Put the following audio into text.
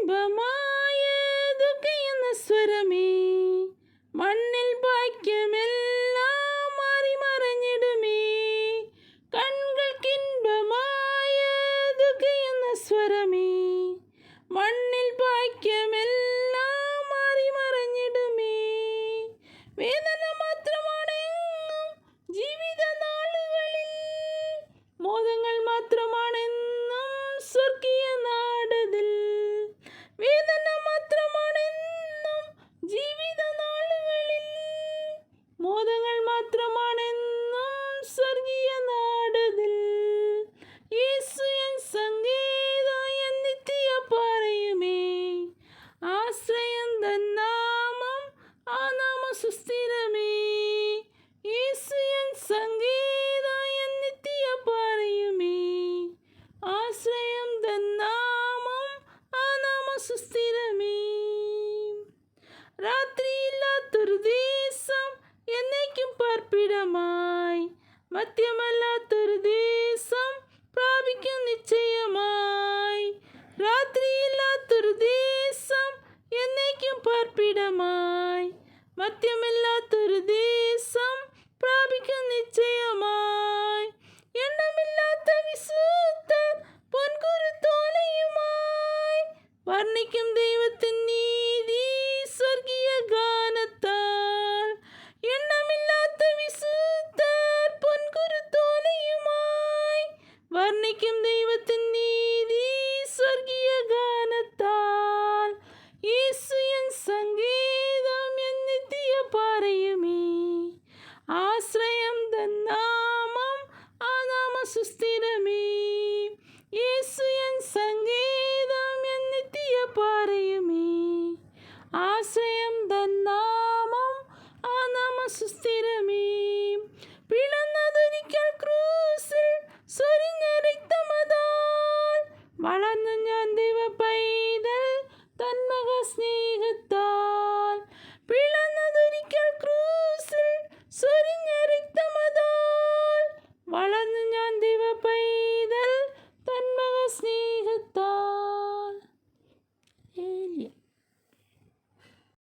കൺകൾക്കിൻപമായതൊക്കെ എന്ന സ്വരമേ, മണ്ണിൽ ഭാഗ്യമെല്ലാം മാറി മറഞ്ഞിടുമേ. കൺകൾക്കിൻപമായതൊക്കെ എന്ന സ്വരമേ, മണ്ണിൽ ഭാഗ്യമെല്ലാം മാറി മറഞ്ഞിടുമേ. വേദന മാത്രമാണെന്നും ജീവിത നാളുകളിൽ, മോദങ്ങൾ മാത്രമാണെന്നും സ്വർഗീയ നാടതിൽ. വേദന മാത്രമാണെന്നും ജീവിത നാളുകളിൽ, മോദങ്ങൾ മാത്രമാണെന്നും സ്വർഗീയ നാടതിൽ. യേശു എൻ സങ്കേതം, എൻ നിത്യ പാറയുമേ, ആശ്രയം തൻ നാമം, ആ നാമം സുസ്ഥിരമേ. യേശു എൻ സങ്കേതം, എൻ നിത്യ പാറയുമേ, ആശ്രയം തൻ നാമം, ആ നാമം സുസ്ഥിരമേ. രാത്രിയില്ലാത്തൊരു ദേശം, എന്നേക്കും പാർപ്പിടമായി, മധ്യമല്ലാത്തൊരു ദേശം പ്രാപിക്കും നിശ്ചയമായി. രാത്രിയില്ലാത്തൊരു ദേശം, എന്നേക്കും പാർപ്പിടമായി, മധ്യമല്ലാത്തൊരു ദേശം പ്രാപിക്കും നിശ്ചയമായി. എണ്ണമില്ലാത്ത വിശുദ്ധർ പൊൻകുരുത്തോലയുമായി വർണ്ണിക്കും ദൈവത്തിൻ നീതി സ്വർഗീയ ഗാനത്താൽ. എണ്ണമില്ലാത്ത വിശുദ്ധർ പൊൻകുരുത്തോലയുമായി വർണ്ണിക്കും ദൈവത്തിൻ നീതി സ്വർഗീയ ഗാനത്താൽ. യേശു എൻ സങ്കേതം, എൻ നിത്യ പാറയുമേ, ആശ്രയം തൻ നാമം, ആ നാമം സുസ്ഥിരമേ. യേശു എൻ സങ്കേതം, എൻ നിത്യ പാറയുമേ, ആശ്രയം തൻ നാമം, ആ നാമം സുസ്ഥിരമേ. പിളർന്നതൊരിക്കൽ ക്രൂസിൽ ചൊരിഞ്ഞ രക്തമതാൽ, വളർന്നു ഞാൻ ദൈവ പൈതൽ തൻ മഹാസ്നേഹത്താൽ. പിളർന്നതൊരിക്കൽ ക്രൂസിൽ ചൊരിഞ്ഞ രക്തമതാൽ, വളർന്നു